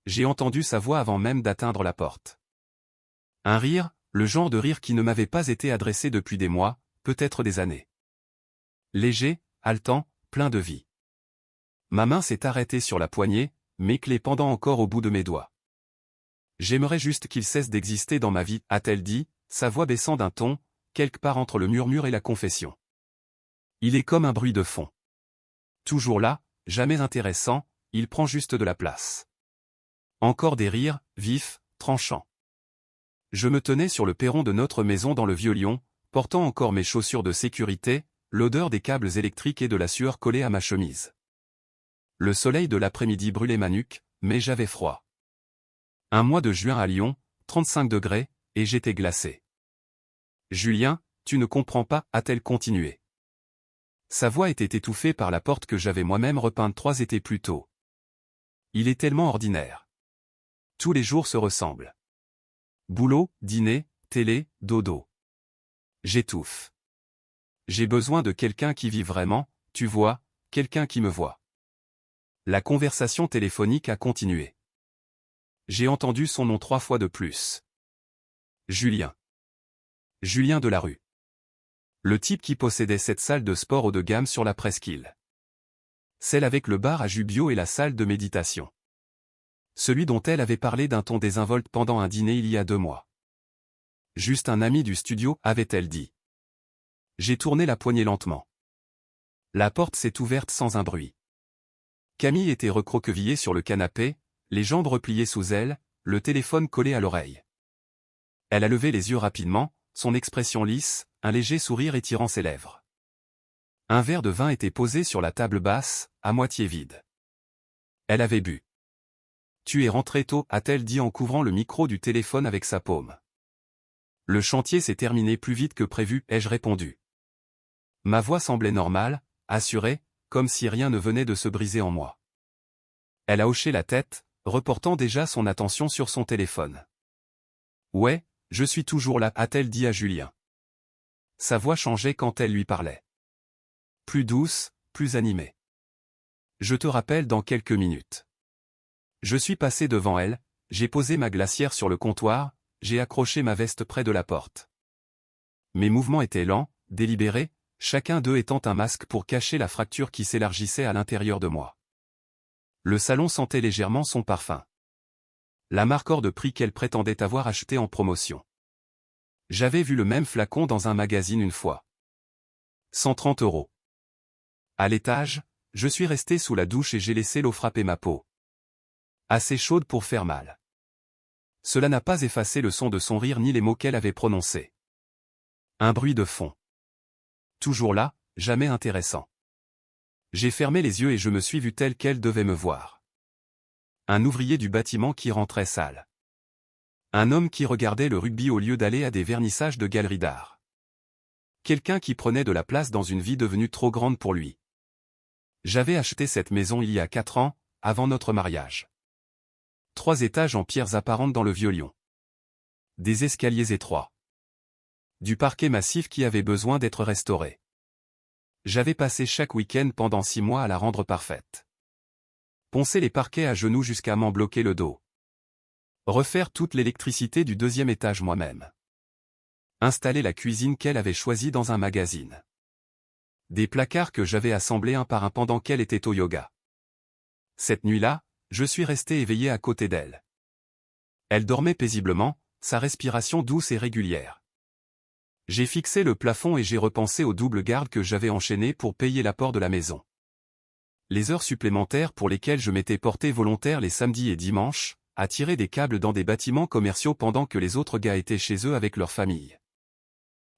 j'ai entendu sa voix avant même d'atteindre la porte. Un rire, le genre de rire qui ne m'avait pas été adressé depuis des mois, peut-être des années. Léger, haletant, plein de vie. Ma main s'est arrêtée sur la poignée, mes clés pendant encore au bout de mes doigts. J'aimerais juste qu'il cesse d'exister dans ma vie, a-t-elle dit, sa voix baissant d'un ton, quelque part entre le murmure et la confession. Il est comme un bruit de fond. Toujours là, jamais intéressant, il prend juste de la place. Encore des rires, vifs, tranchants. Je me tenais sur le perron de notre maison dans le Vieux-Lyon, portant encore mes chaussures de sécurité, l'odeur des câbles électriques et de la sueur collée à ma chemise. Le soleil de l'après-midi brûlait ma nuque, mais j'avais froid. Un mois de juin à Lyon, 35 degrés, et j'étais glacé. « Julien, tu ne comprends pas » a-t-elle continué. Sa voix était étouffée par la porte que j'avais moi-même repeinte 3 étés plus tôt. Il est tellement ordinaire. Tous les jours se ressemblent. Boulot, dîner, télé, dodo. J'étouffe. J'ai besoin de quelqu'un qui vit vraiment, tu vois, quelqu'un qui me voit. La conversation téléphonique a continué. J'ai entendu son nom 3 fois de plus. Julien. Julien Delarue. Le type qui possédait cette salle de sport haut de gamme sur la presqu'île. Celle avec le bar à jus bio et la salle de méditation. Celui dont elle avait parlé d'un ton désinvolte pendant un dîner il y a 2 mois. Juste un ami du studio, avait-elle dit. J'ai tourné la poignée lentement. La porte s'est ouverte sans un bruit. Camille était recroquevillée sur le canapé, les jambes repliées sous elle, le téléphone collé à l'oreille. Elle a levé les yeux rapidement, son expression lisse, un léger sourire étirant ses lèvres. Un verre de vin était posé sur la table basse, à moitié vide. Elle avait bu. Tu es rentré tôt, a-t-elle dit en couvrant le micro du téléphone avec sa paume. Le chantier s'est terminé plus vite que prévu, ai-je répondu. Ma voix semblait normale, assurée, comme si rien ne venait de se briser en moi. Elle a hoché la tête, reportant déjà son attention sur son téléphone. Ouais, je suis toujours là, a-t-elle dit à Julien. Sa voix changeait quand elle lui parlait. Plus douce, plus animée. Je te rappelle dans quelques minutes. Je suis passé devant elle, j'ai posé ma glacière sur le comptoir, j'ai accroché ma veste près de la porte. Mes mouvements étaient lents, délibérés, chacun d'eux étant un masque pour cacher la fracture qui s'élargissait à l'intérieur de moi. Le salon sentait légèrement son parfum. La marque hors de prix qu'elle prétendait avoir acheté en promotion. J'avais vu le même flacon dans un magazine une fois. 130 €. À l'étage, je suis resté sous la douche et j'ai laissé l'eau frapper ma peau. Assez chaude pour faire mal. Cela n'a pas effacé le son de son rire ni les mots qu'elle avait prononcés. Un bruit de fond. Toujours là, jamais intéressant. J'ai fermé les yeux et je me suis vu tel qu'elle devait me voir. Un ouvrier du bâtiment qui rentrait sale. Un homme qui regardait le rugby au lieu d'aller à des vernissages de galeries d'art. Quelqu'un qui prenait de la place dans une vie devenue trop grande pour lui. J'avais acheté cette maison il y a 4 ans, avant notre mariage. 3 étages en pierres apparentes dans le Vieux-Lyon. Des escaliers étroits. Du parquet massif qui avait besoin d'être restauré. J'avais passé chaque week-end pendant 6 mois à la rendre parfaite. Poncer les parquets à genoux jusqu'à m'en bloquer le dos. Refaire toute l'électricité du 2e étage moi-même. Installer la cuisine qu'elle avait choisie dans un magazine. Des placards que j'avais assemblés un par un pendant qu'elle était au yoga. Cette nuit-là, je suis resté éveillé à côté d'elle. Elle dormait paisiblement, sa respiration douce et régulière. J'ai fixé le plafond et j'ai repensé aux doubles gardes que j'avais enchaînées pour payer l'apport de la maison. Les heures supplémentaires pour lesquelles je m'étais porté volontaire les samedis et dimanches, à tirer des câbles dans des bâtiments commerciaux pendant que les autres gars étaient chez eux avec leur famille.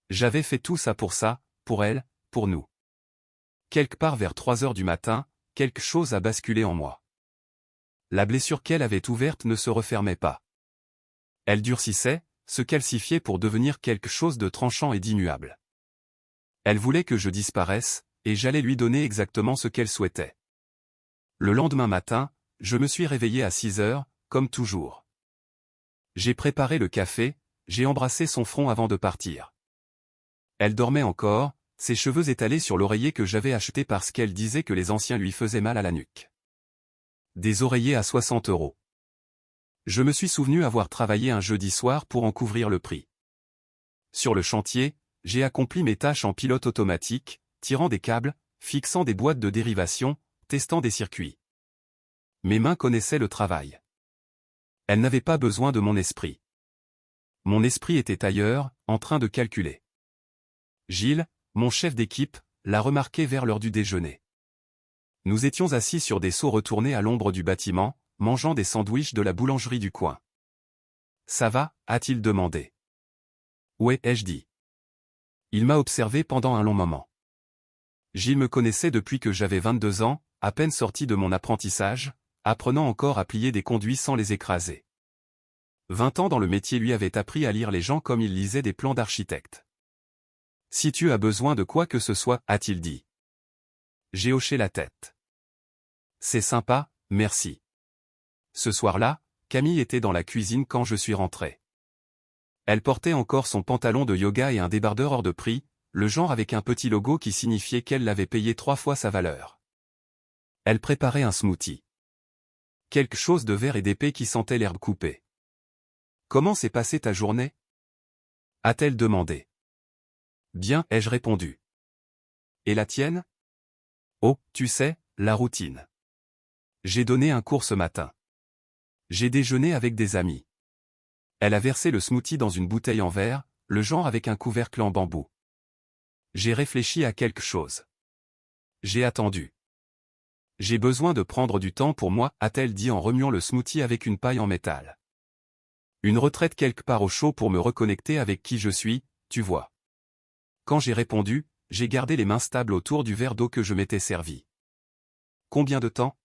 J'avais fait tout ça, pour elle, pour nous. Quelque part vers 3 heures du matin, quelque chose a basculé en moi. La blessure qu'elle avait ouverte ne se refermait pas. Elle durcissait, se calcifiait pour devenir quelque chose de tranchant et d'immuable. Elle voulait que je disparaisse, et j'allais lui donner exactement ce qu'elle souhaitait. Le lendemain matin, je me suis réveillé à 6 heures, comme toujours. J'ai préparé le café, j'ai embrassé son front avant de partir. Elle dormait encore, ses cheveux étalés sur l'oreiller que j'avais acheté parce qu'elle disait que les anciens lui faisaient mal à la nuque. Des oreillers à 60 €. Je me suis souvenu avoir travaillé un jeudi soir pour en couvrir le prix. Sur le chantier, j'ai accompli mes tâches en pilote automatique, tirant des câbles, fixant des boîtes de dérivation, testant des circuits. Mes mains connaissaient le travail. Elles n'avaient pas besoin de mon esprit. Mon esprit était ailleurs, en train de calculer. Gilles, mon chef d'équipe, l'a remarqué vers l'heure du déjeuner. Nous étions assis sur des seaux retournés à l'ombre du bâtiment, mangeant des sandwichs de la boulangerie du coin. « Ça va » a-t-il demandé. « Ouais » ai-je dit. Il m'a observé pendant un long moment. Gilles me connaissait depuis que j'avais 22 ans, à peine sorti de mon apprentissage, apprenant encore à plier des conduits sans les écraser. 20 ans dans le métier lui avaient appris à lire les gens comme il lisait des plans d'architecte. « Si tu as besoin de quoi que ce soit » a-t-il dit. J'ai hoché la tête. « C'est sympa, merci. » Ce soir-là, Camille était dans la cuisine quand je suis rentré. Elle portait encore son pantalon de yoga et un débardeur hors de prix, le genre avec un petit logo qui signifiait qu'elle l'avait payé 3 fois sa valeur. Elle préparait un smoothie. Quelque chose de vert et d'épais qui sentait l'herbe coupée. « Comment s'est passée ta journée » a-t-elle demandé. « Bien » ai-je répondu. « Et la tienne » ? « Oh, tu sais, la routine. J'ai donné un cours ce matin. J'ai déjeuné avec des amis. » Elle a versé le smoothie dans une bouteille en verre, le genre avec un couvercle en bambou. J'ai réfléchi à quelque chose. J'ai attendu. J'ai besoin de prendre du temps pour moi, a-t-elle dit en remuant le smoothie avec une paille en métal. Une retraite quelque part au chaud pour me reconnecter avec qui je suis, tu vois. Quand j'ai répondu, j'ai gardé les mains stables autour du verre d'eau que je m'étais servi. Combien de temps ?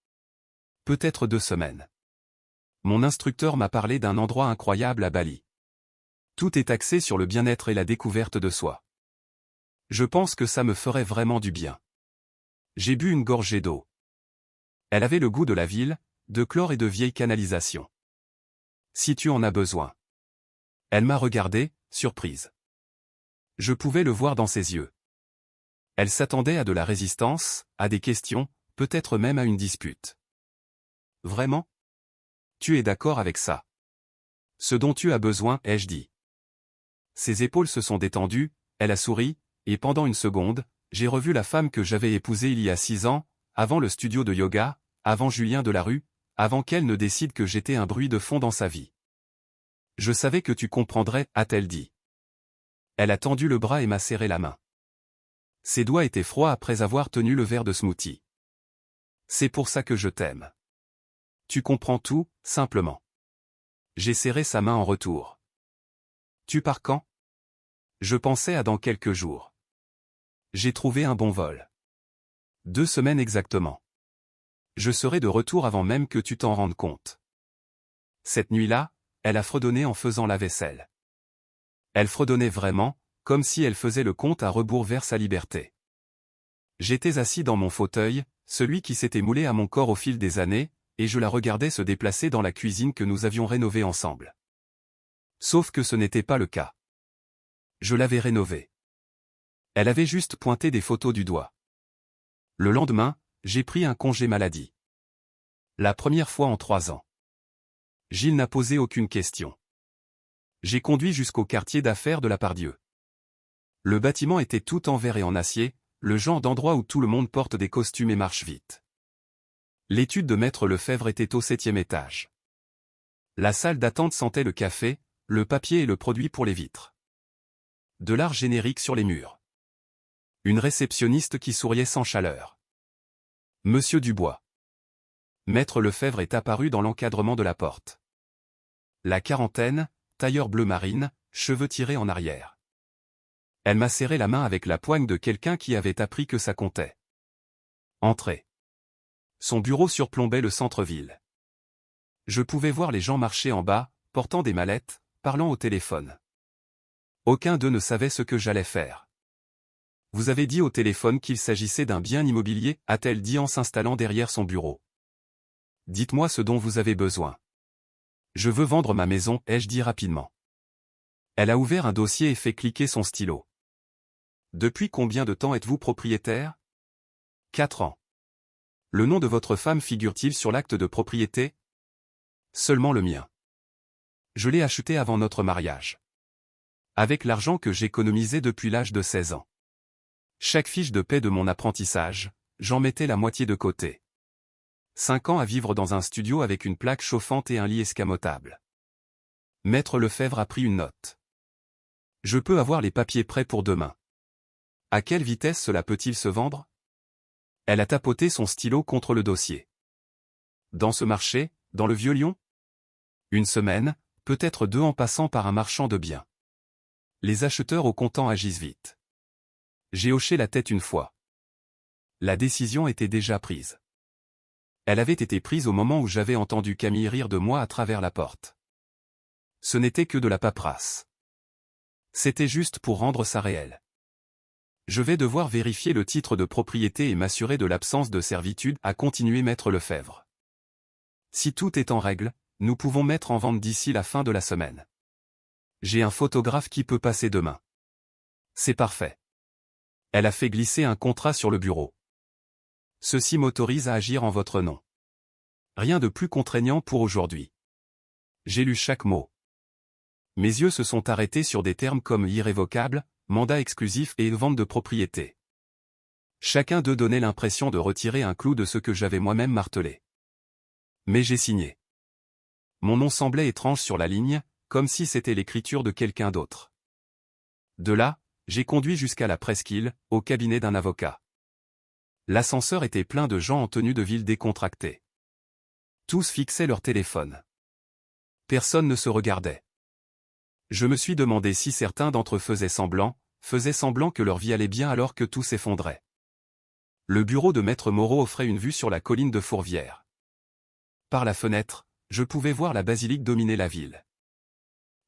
Peut-être 2 semaines. Mon instructeur m'a parlé d'un endroit incroyable à Bali. Tout est axé sur le bien-être et la découverte de soi. Je pense que ça me ferait vraiment du bien. J'ai bu une gorgée d'eau. Elle avait le goût de la ville, de chlore et de vieilles canalisations. Si tu en as besoin. Elle m'a regardé, surprise. Je pouvais le voir dans ses yeux. Elle s'attendait à de la résistance, à des questions, peut-être même à une dispute. Vraiment ? Tu es d'accord avec ça ? Ce dont tu as besoin, ai-je dit. Ses épaules se sont détendues, elle a souri, et pendant une seconde, j'ai revu la femme que j'avais épousée il y a 6 ans, avant le studio de yoga, avant Julien Delarue, avant qu'elle ne décide que j'étais un bruit de fond dans sa vie. Je savais que tu comprendrais, a-t-elle dit. Elle a tendu le bras et m'a serré la main. Ses doigts étaient froids après avoir tenu le verre de smoothie. C'est pour ça que je t'aime. Tu comprends tout, simplement. J'ai serré sa main en retour. Tu pars quand ? Je pensais à dans quelques jours. J'ai trouvé un bon vol. 2 semaines exactement. Je serai de retour avant même que tu t'en rendes compte. Cette nuit-là, elle a fredonné en faisant la vaisselle. Elle fredonnait vraiment, comme si elle faisait le compte à rebours vers sa liberté. J'étais assis dans mon fauteuil, celui qui s'était moulé à mon corps au fil des années, et je la regardais se déplacer dans la cuisine que nous avions rénovée ensemble. Sauf que ce n'était pas le cas. Je l'avais rénovée. Elle avait juste pointé des photos du doigt. Le lendemain, j'ai pris un congé maladie. La première fois en 3 ans. Gilles n'a posé aucune question. J'ai conduit jusqu'au quartier d'affaires de la Pardieu. Le bâtiment était tout en verre et en acier, le genre d'endroit où tout le monde porte des costumes et marche vite. L'étude de Maître Lefebvre était au 7e étage. La salle d'attente sentait le café, le papier et le produit pour les vitres. De l'art générique sur les murs. Une réceptionniste qui souriait sans chaleur. Monsieur Dubois. Maître Lefebvre est apparu dans l'encadrement de la porte. La quarantaine, tailleur bleu marine, cheveux tirés en arrière. Elle m'a serré la main avec la poigne de quelqu'un qui avait appris que ça comptait. Entrez. Son bureau surplombait le centre-ville. Je pouvais voir les gens marcher en bas, portant des mallettes, parlant au téléphone. Aucun d'eux ne savait ce que j'allais faire. Vous avez dit au téléphone qu'il s'agissait d'un bien immobilier, a-t-elle dit en s'installant derrière son bureau. Dites-moi ce dont vous avez besoin. Je veux vendre ma maison, ai-je dit rapidement. Elle a ouvert un dossier et fait cliquer son stylo. Depuis combien de temps êtes-vous propriétaire ? 4 ans. Le nom de votre femme figure-t-il sur l'acte de propriété ? Seulement le mien. Je l'ai acheté avant notre mariage. Avec l'argent que j'économisais depuis l'âge de 16 ans. Chaque fiche de paie de mon apprentissage, j'en mettais la moitié de côté. 5 ans à vivre dans un studio avec une plaque chauffante et un lit escamotable. Maître Lefebvre a pris une note. Je peux avoir les papiers prêts pour demain. À quelle vitesse cela peut-il se vendre? Elle a tapoté son stylo contre le dossier. Dans ce marché, dans le Vieux-Lyon? Une semaine, peut-être 2 en passant par un marchand de biens. Les acheteurs au comptant agissent vite. J'ai hoché la tête une fois. La décision était déjà prise. Elle avait été prise au moment où j'avais entendu Camille rire de moi à travers la porte. Ce n'était que de la paperasse. C'était juste pour rendre ça réel. Je vais devoir vérifier le titre de propriété et m'assurer de l'absence de servitude, a continué Maître Lefebvre. Si tout est en règle, nous pouvons mettre en vente d'ici la fin de la semaine. J'ai un photographe qui peut passer demain. C'est parfait. Elle a fait glisser un contrat sur le bureau. Ceci m'autorise à agir en votre nom. Rien de plus contraignant pour aujourd'hui. J'ai lu chaque mot. Mes yeux se sont arrêtés sur des termes comme irrévocable, mandat exclusif et vente de propriété. Chacun d'eux donnait l'impression de retirer un clou de ce que j'avais moi-même martelé. Mais j'ai signé. Mon nom semblait étrange sur la ligne, comme si c'était l'écriture de quelqu'un d'autre. De là, j'ai conduit jusqu'à la presqu'île, au cabinet d'un avocat. L'ascenseur était plein de gens en tenue de ville décontractée. Tous fixaient leur téléphone. Personne ne se regardait. Je me suis demandé si certains d'entre eux faisaient semblant que leur vie allait bien alors que tout s'effondrait. Le bureau de Maître Moreau offrait une vue sur la colline de Fourvière. Par la fenêtre, je pouvais voir la basilique dominer la ville.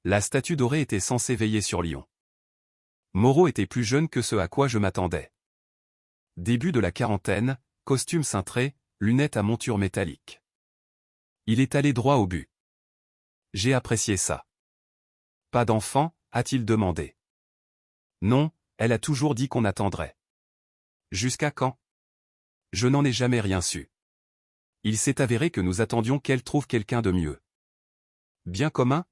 La statue dorée était censée veiller sur Lyon. Moreau était plus jeune que ce à quoi je m'attendais. Début de la quarantaine, costume cintré, lunettes à monture métallique. Il est allé droit au but. J'ai apprécié ça. Pas d'enfant, a-t-il demandé. Non, elle a toujours dit qu'on attendrait. Jusqu'à quand? Je n'en ai jamais rien su. Il s'est avéré que nous attendions qu'elle trouve quelqu'un de mieux. Bien commun?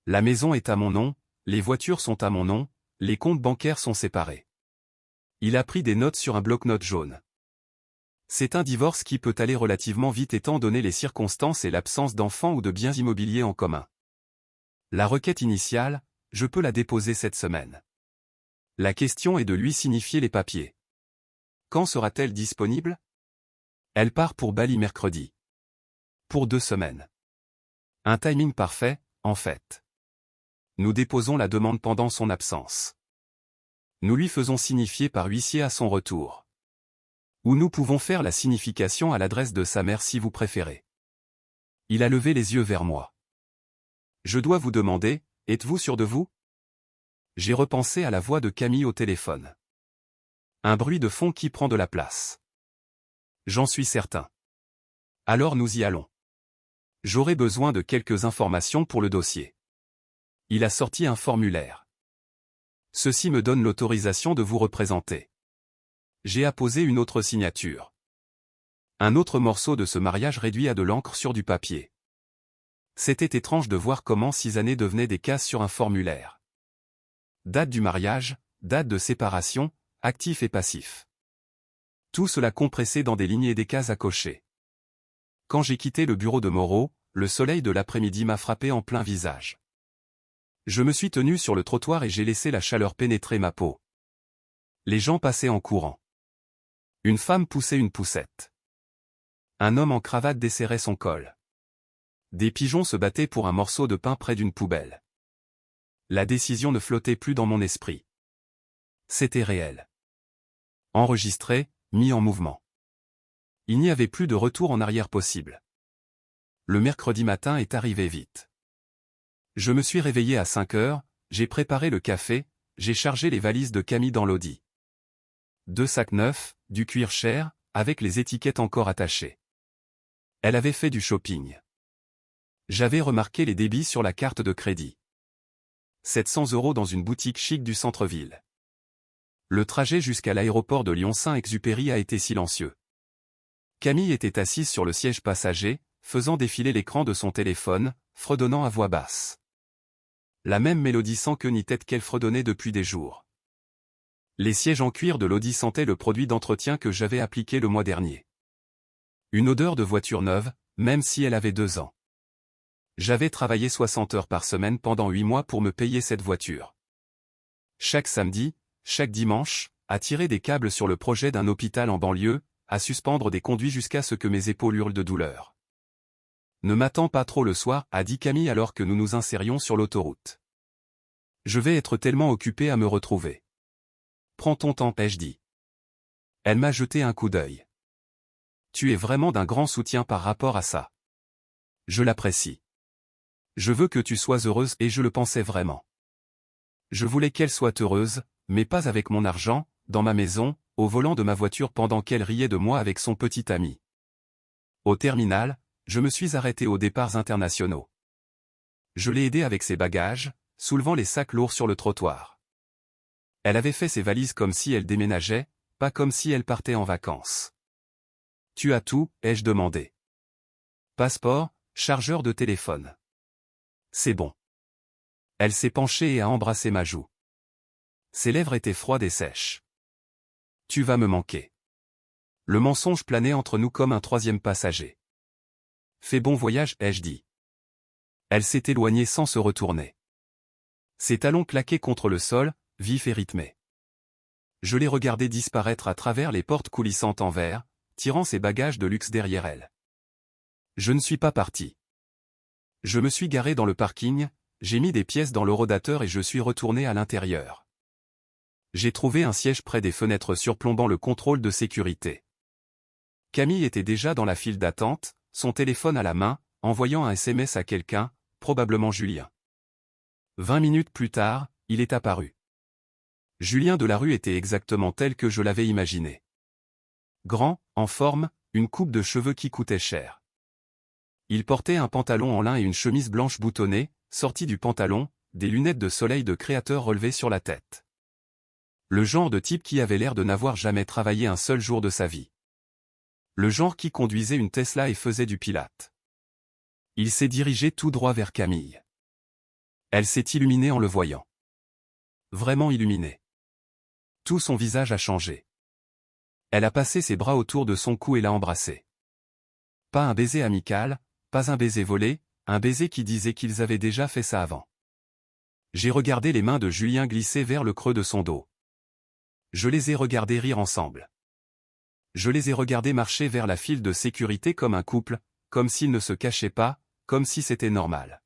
La maison est à mon nom, les voitures sont à mon nom, les comptes bancaires sont séparés. Il a pris des notes sur un bloc-notes jaune. C'est un divorce qui peut aller relativement vite étant donné les circonstances et l'absence d'enfants ou de biens immobiliers en commun. La requête initiale, je peux la déposer cette semaine. La question est de lui signifier les papiers. Quand sera-t-elle disponible? Elle part pour Bali mercredi. Pour 2 semaines. Un timing parfait, en fait. Nous déposons la demande pendant son absence. Nous lui faisons signifier par huissier à son retour. Ou nous pouvons faire la signification à l'adresse de sa mère si vous préférez. Il a levé les yeux vers moi. Je dois vous demander, êtes-vous sûr de vous? J'ai repensé à la voix de Camille au téléphone. Un bruit de fond qui prend de la place. J'en suis certain. Alors nous y allons. J'aurai besoin de quelques informations pour le dossier. Il a sorti un formulaire. Ceci me donne l'autorisation de vous représenter. J'ai apposé une autre signature. Un autre morceau de ce mariage réduit à de l'encre sur du papier. C'était étrange de voir comment 6 années devenaient des cases sur un formulaire. Date du mariage, date de séparation, actif et passif. Tout cela compressé dans des lignes et des cases à cocher. Quand j'ai quitté le bureau de Moreau, le soleil de l'après-midi m'a frappé en plein visage. Je me suis tenu sur le trottoir et j'ai laissé la chaleur pénétrer ma peau. Les gens passaient en courant. Une femme poussait une poussette. Un homme en cravate desserrait son col. Des pigeons se battaient pour un morceau de pain près d'une poubelle. La décision ne flottait plus dans mon esprit. C'était réel. Enregistré, mis en mouvement. Il n'y avait plus de retour en arrière possible. Le mercredi matin est arrivé vite. Je me suis réveillé à 5 heures, j'ai préparé le café, j'ai chargé les valises de Camille dans l'Audi. 2 sacs neufs, du cuir cher, avec les étiquettes encore attachées. Elle avait fait du shopping. J'avais remarqué les débits sur la carte de crédit. 700 € dans une boutique chic du centre-ville. Le trajet jusqu'à l'aéroport de Lyon-Saint-Exupéry a été silencieux. Camille était assise sur le siège passager, faisant défiler l'écran de son téléphone, fredonnant à voix basse. La même mélodie sans queue ni tête qu'elle fredonnait depuis des jours. Les sièges en cuir de l'Audi sentaient le produit d'entretien que j'avais appliqué le mois dernier. Une odeur de voiture neuve, même si elle avait 2 ans. J'avais travaillé 60 heures par semaine pendant 8 mois pour me payer cette voiture. Chaque samedi, chaque dimanche, à tirer des câbles sur le projet d'un hôpital en banlieue, à suspendre des conduits jusqu'à ce que mes épaules hurlent de douleur. Ne m'attends pas trop le soir, a dit Camille alors que nous nous insérions sur l'autoroute. Je vais être tellement occupé à me retrouver. Prends ton temps, ai-je dit. Elle m'a jeté un coup d'œil. Tu es vraiment d'un grand soutien par rapport à ça. Je l'apprécie. Je veux que tu sois heureuse et je le pensais vraiment. Je voulais qu'elle soit heureuse, mais pas avec mon argent, dans ma maison, au volant de ma voiture pendant qu'elle riait de moi avec son petit ami. Au terminal, je me suis arrêté aux départs internationaux. Je l'ai aidée avec ses bagages, soulevant les sacs lourds sur le trottoir. Elle avait fait ses valises comme si elle déménageait, pas comme si elle partait en vacances. Tu as tout, ai-je demandé. Passeport, chargeur de téléphone. C'est bon. Elle s'est penchée et a embrassé ma joue. Ses lèvres étaient froides et sèches. Tu vas me manquer. Le mensonge planait entre nous comme un troisième passager. Fais bon voyage, ai-je dit. Elle s'est éloignée sans se retourner. Ses talons claquaient contre le sol, vifs et rythmés. Je l'ai regardée disparaître à travers les portes coulissantes en verre, tirant ses bagages de luxe derrière elle. Je ne suis pas parti. Je me suis garé dans le parking, j'ai mis des pièces dans l'horodateur et je suis retourné à l'intérieur. J'ai trouvé un siège près des fenêtres surplombant le contrôle de sécurité. Camille était déjà dans la file d'attente, son téléphone à la main, envoyant un SMS à quelqu'un, probablement Julien. 20 minutes plus tard, il est apparu. Julien Delarue était exactement tel que je l'avais imaginé. Grand, en forme, une coupe de cheveux qui coûtait cher. Il portait un pantalon en lin et une chemise blanche boutonnée, sortie du pantalon, des lunettes de soleil de créateur relevées sur la tête. Le genre de type qui avait l'air de n'avoir jamais travaillé un seul jour de sa vie. Le genre qui conduisait une Tesla et faisait du pilate. Il s'est dirigé tout droit vers Camille. Elle s'est illuminée en le voyant. Vraiment illuminée. Tout son visage a changé. Elle a passé ses bras autour de son cou et l'a embrassé. Pas un baiser amical, pas un baiser volé, un baiser qui disait qu'ils avaient déjà fait ça avant. J'ai regardé les mains de Julien glisser vers le creux de son dos. Je les ai regardés rire ensemble. Je les ai regardés marcher vers la file de sécurité comme un couple, comme s'ils ne se cachaient pas, comme si c'était normal.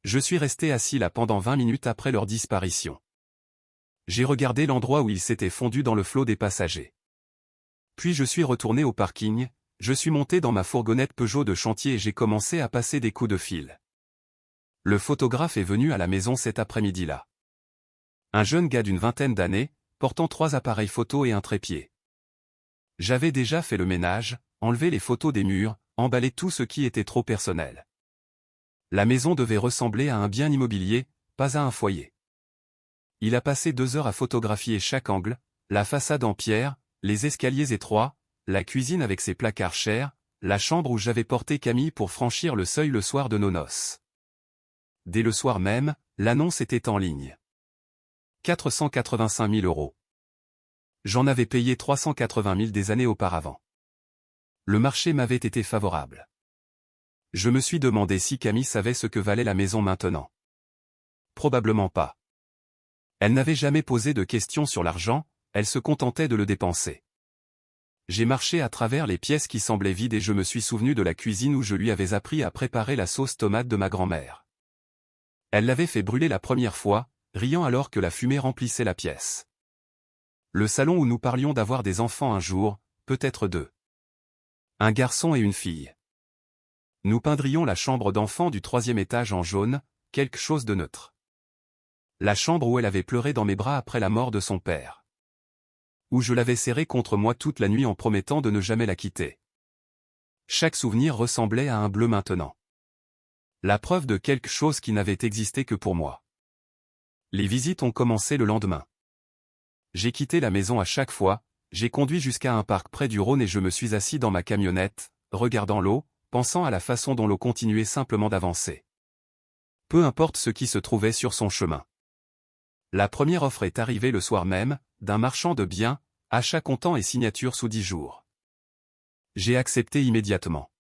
Je suis resté assis là pendant 20 minutes après leur disparition. J'ai regardé l'endroit où ils s'étaient fondus dans le flot des passagers. Puis je suis retourné au parking, je suis monté dans ma fourgonnette Peugeot de chantier et j'ai commencé à passer des coups de fil. Le photographe est venu à la maison cet après-midi-là. Un jeune gars d'une vingtaine d'années, portant 3 appareils photo et un trépied. J'avais déjà fait le ménage, enlevé les photos des murs, emballé tout ce qui était trop personnel. La maison devait ressembler à un bien immobilier, pas à un foyer. Il a passé 2 heures à photographier chaque angle, la façade en pierre, les escaliers étroits, la cuisine avec ses placards chers, la chambre où j'avais porté Camille pour franchir le seuil le soir de nos noces. Dès le soir même, l'annonce était en ligne. 485 000 €. J'en avais payé 380 000 des années auparavant. Le marché m'avait été favorable. Je me suis demandé si Camille savait ce que valait la maison maintenant. Probablement pas. Elle n'avait jamais posé de questions sur l'argent, elle se contentait de le dépenser. J'ai marché à travers les pièces qui semblaient vides et je me suis souvenu de la cuisine où je lui avais appris à préparer la sauce tomate de ma grand-mère. Elle l'avait fait brûler la première fois, riant alors que la fumée remplissait la pièce. Le salon où nous parlions d'avoir des enfants un jour, peut-être 2. Un garçon et une fille. Nous peindrions la chambre d'enfant du 3e étage en jaune, quelque chose de neutre. La chambre où elle avait pleuré dans mes bras après la mort de son père. Où je l'avais serrée contre moi toute la nuit en promettant de ne jamais la quitter. Chaque souvenir ressemblait à un bleu maintenant. La preuve de quelque chose qui n'avait existé que pour moi. Les visites ont commencé le lendemain. J'ai quitté la maison à chaque fois, j'ai conduit jusqu'à un parc près du Rhône et je me suis assis dans ma camionnette, regardant l'eau, pensant à la façon dont l'eau continuait simplement d'avancer. Peu importe ce qui se trouvait sur son chemin. La première offre est arrivée le soir même, d'un marchand de biens, achat comptant et signature sous 10 jours. J'ai accepté immédiatement.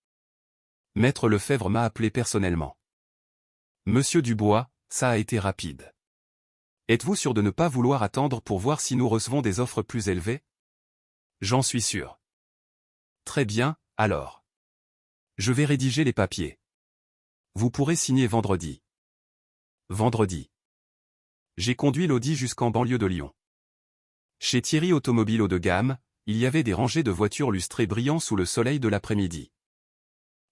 Maître Lefebvre m'a appelé personnellement. Monsieur Dubois, ça a été rapide. Êtes-vous sûr de ne pas vouloir attendre pour voir si nous recevons des offres plus élevées? J'en suis sûr. Très bien, alors. Je vais rédiger les papiers. Vous pourrez signer vendredi. Vendredi. J'ai conduit l'Audi jusqu'en banlieue de Lyon. Chez Thierry Automobile haut de gamme, il y avait des rangées de voitures lustrées brillant sous le soleil de l'après-midi.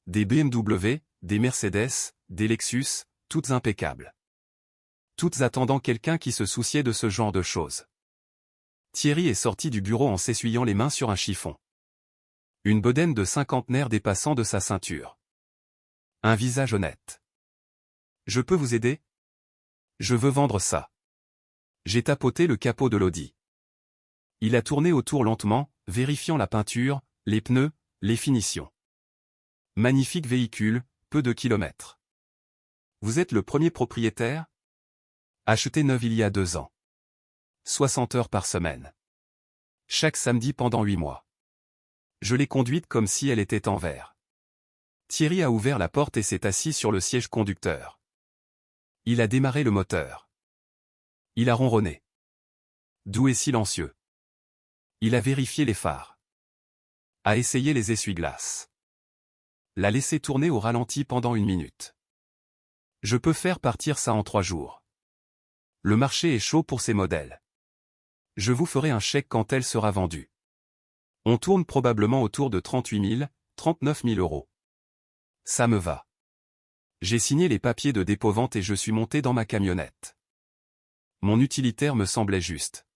Des BMW, des Mercedes, des Lexus, toutes impeccables. Toutes attendant quelqu'un qui se souciait de ce genre de choses. Thierry est sorti du bureau en s'essuyant les mains sur un chiffon. Une bedaine de cinquantenaire dépassant de sa ceinture. Un visage honnête. Je peux vous aider? Je veux vendre ça. J'ai tapoté le capot de l'Audi. Il a tourné autour lentement, vérifiant la peinture, les pneus, les finitions. Magnifique véhicule, peu de kilomètres. Vous êtes le premier propriétaire? Acheté neuf il y a 2 ans. 60 heures par semaine. Chaque samedi pendant 8 mois. Je l'ai conduite comme si elle était en verre. Thierry a ouvert la porte et s'est assis sur le siège conducteur. Il a démarré le moteur. Il a ronronné. Doux et silencieux. Il a vérifié les phares. A essayé les essuie-glaces. L'a laissé tourner au ralenti pendant 1 minute. Je peux faire partir ça en 3 jours. Le marché est chaud pour ces modèles. Je vous ferai un chèque quand elle sera vendue. On tourne probablement autour de 38 000, 39 000 euros. Ça me va. J'ai signé les papiers de dépôt-vente et je suis monté dans ma camionnette. Mon utilitaire me semblait juste.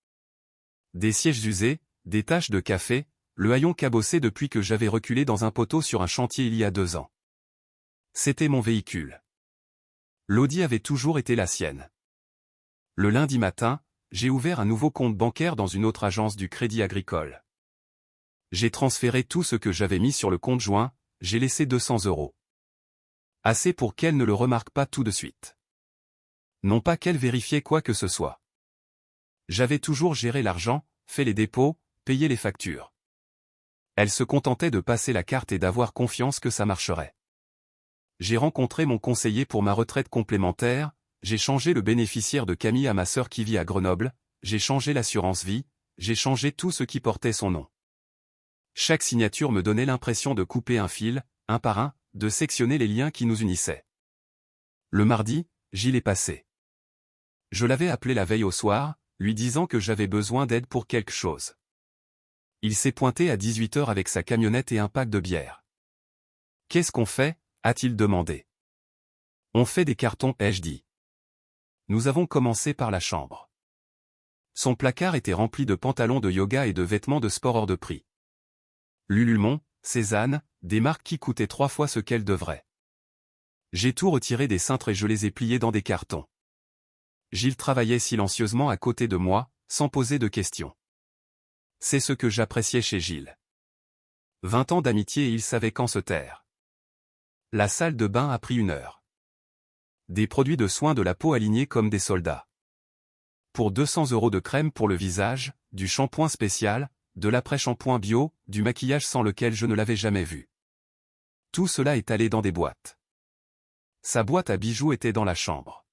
Des sièges usés, des taches de café, le haillon cabossé depuis que j'avais reculé dans un poteau sur un chantier il y a 2 ans. C'était mon véhicule. L'Audi avait toujours été la sienne. Le lundi matin, j'ai ouvert un nouveau compte bancaire dans une autre agence du Crédit Agricole. J'ai transféré tout ce que j'avais mis sur le compte joint, j'ai laissé 200 euros. Assez pour qu'elle ne le remarque pas tout de suite. Non pas qu'elle vérifiait quoi que ce soit. J'avais toujours géré l'argent, fait les dépôts, payé les factures. Elle se contentait de passer la carte et d'avoir confiance que ça marcherait. J'ai rencontré mon conseiller pour ma retraite complémentaire, j'ai changé le bénéficiaire de Camille à ma sœur qui vit à Grenoble, j'ai changé l'assurance vie, j'ai changé tout ce qui portait son nom. Chaque signature me donnait l'impression de couper un fil, un par un, de sectionner les liens qui nous unissaient. Le mardi, Gilles est passé. Je l'avais appelé la veille au soir, lui disant que j'avais besoin d'aide pour quelque chose. Il s'est pointé à 18 h avec sa camionnette et un pack de bière. « Qu'est-ce qu'on fait » a-t-il demandé. « On fait des cartons, ai-je dit. Nous avons commencé par la chambre. » Son placard était rempli de pantalons de yoga et de vêtements de sport hors de prix. Lululemon, Cézanne, des marques qui coûtaient 3 fois ce qu'elles devraient. J'ai tout retiré des cintres et je les ai pliés dans des cartons. Gilles travaillait silencieusement à côté de moi, sans poser de questions. C'est ce que j'appréciais chez Gilles. 20 ans d'amitié et il savait quand se taire. La salle de bain a pris 1 heure. Des produits de soins de la peau alignés comme des soldats. Pour 200 euros de crème pour le visage, du shampoing spécial, de l'après-shampoing bio, du maquillage sans lequel je ne l'avais jamais vu. Tout cela est allé dans des boîtes. Sa boîte à bijoux était dans la chambre.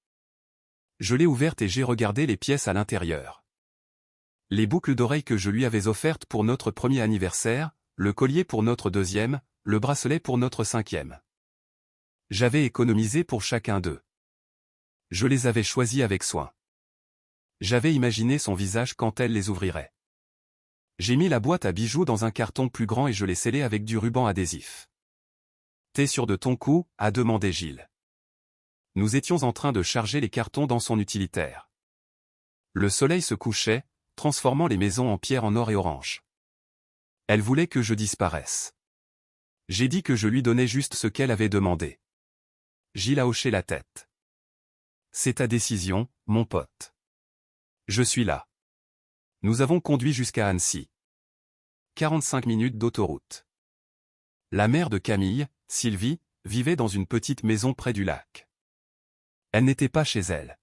Je l'ai ouverte et j'ai regardé les pièces à l'intérieur. Les boucles d'oreilles que je lui avais offertes pour notre premier anniversaire, le collier pour notre 2e, le bracelet pour notre 5e. J'avais économisé pour chacun d'eux. Je les avais choisis avec soin. J'avais imaginé son visage quand elle les ouvrirait. J'ai mis la boîte à bijoux dans un carton plus grand et je l'ai scellé avec du ruban adhésif. « T'es sûr de ton coup » a demandé Gilles. Nous étions en train de charger les cartons dans son utilitaire. Le soleil se couchait, transformant les maisons en pierre en or et orange. Elle voulait que je disparaisse. J'ai dit que je lui donnais juste ce qu'elle avait demandé. Gilles a hoché la tête. C'est ta décision, mon pote. Je suis là. Nous avons conduit jusqu'à Annecy. 45 minutes d'autoroute. La mère de Camille, Sylvie, vivait dans une petite maison près du lac. Elle n'était pas chez elle.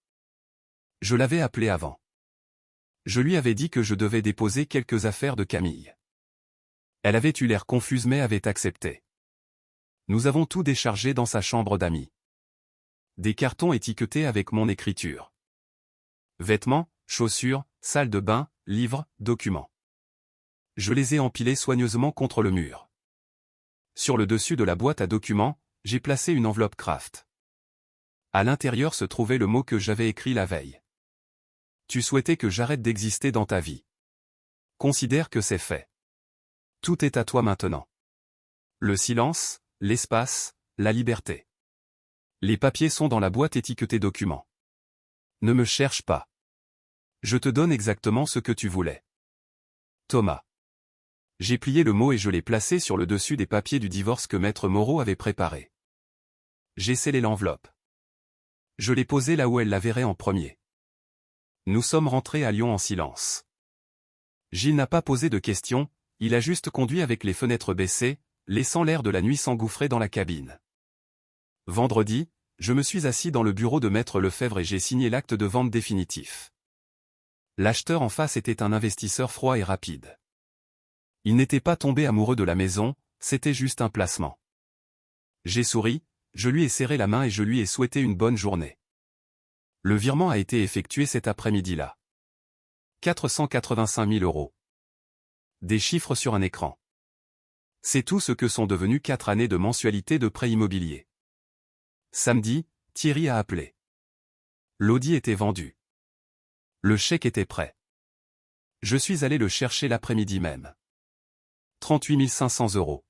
Je l'avais appelée avant. Je lui avais dit que je devais déposer quelques affaires de Camille. Elle avait eu l'air confuse mais avait accepté. Nous avons tout déchargé dans sa chambre d'amis. Des cartons étiquetés avec mon écriture. Vêtements, chaussures, salle de bain, livres, documents. Je les ai empilés soigneusement contre le mur. Sur le dessus de la boîte à documents, j'ai placé une enveloppe Kraft. À l'intérieur se trouvait le mot que j'avais écrit la veille. Tu souhaitais que j'arrête d'exister dans ta vie. Considère que c'est fait. Tout est à toi maintenant. Le silence, l'espace, la liberté. Les papiers sont dans la boîte étiquetée documents. Ne me cherche pas. Je te donne exactement ce que tu voulais. Thomas. J'ai plié le mot et je l'ai placé sur le dessus des papiers du divorce que Maître Moreau avait préparé. J'ai scellé l'enveloppe. Je l'ai posée là où elle la verrait en premier. Nous sommes rentrés à Lyon en silence. Gilles n'a pas posé de questions, il a juste conduit avec les fenêtres baissées, laissant l'air de la nuit s'engouffrer dans la cabine. Vendredi, je me suis assis dans le bureau de Maître Lefebvre et j'ai signé l'acte de vente définitif. L'acheteur en face était un investisseur froid et rapide. Il n'était pas tombé amoureux de la maison, c'était juste un placement. J'ai souri, je lui ai serré la main et je lui ai souhaité une bonne journée. Le virement a été effectué cet après-midi-là. 485 000 €. Des chiffres sur un écran. C'est tout ce que sont devenues 4 années de mensualité de prêt immobilier. Samedi, Thierry a appelé. L'audi était vendu. Le chèque était prêt. Je suis allé le chercher l'après-midi même. 38 500 €.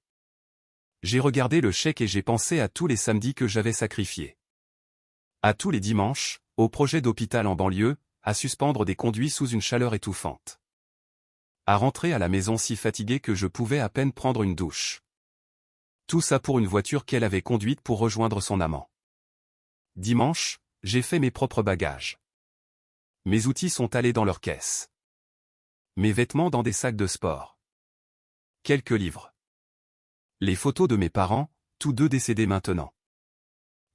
J'ai regardé le chèque et j'ai pensé à tous les samedis que j'avais sacrifiés. À tous les dimanches, au projet d'hôpital en banlieue, à suspendre des conduits sous une chaleur étouffante. À rentrer à la maison si fatigué que je pouvais à peine prendre une douche. Tout ça pour une voiture qu'elle avait conduite pour rejoindre son amant. Dimanche, j'ai fait mes propres bagages. Mes outils sont allés dans leur caisse. Mes vêtements dans des sacs de sport. Quelques livres. Les photos de mes parents, tous deux décédés maintenant.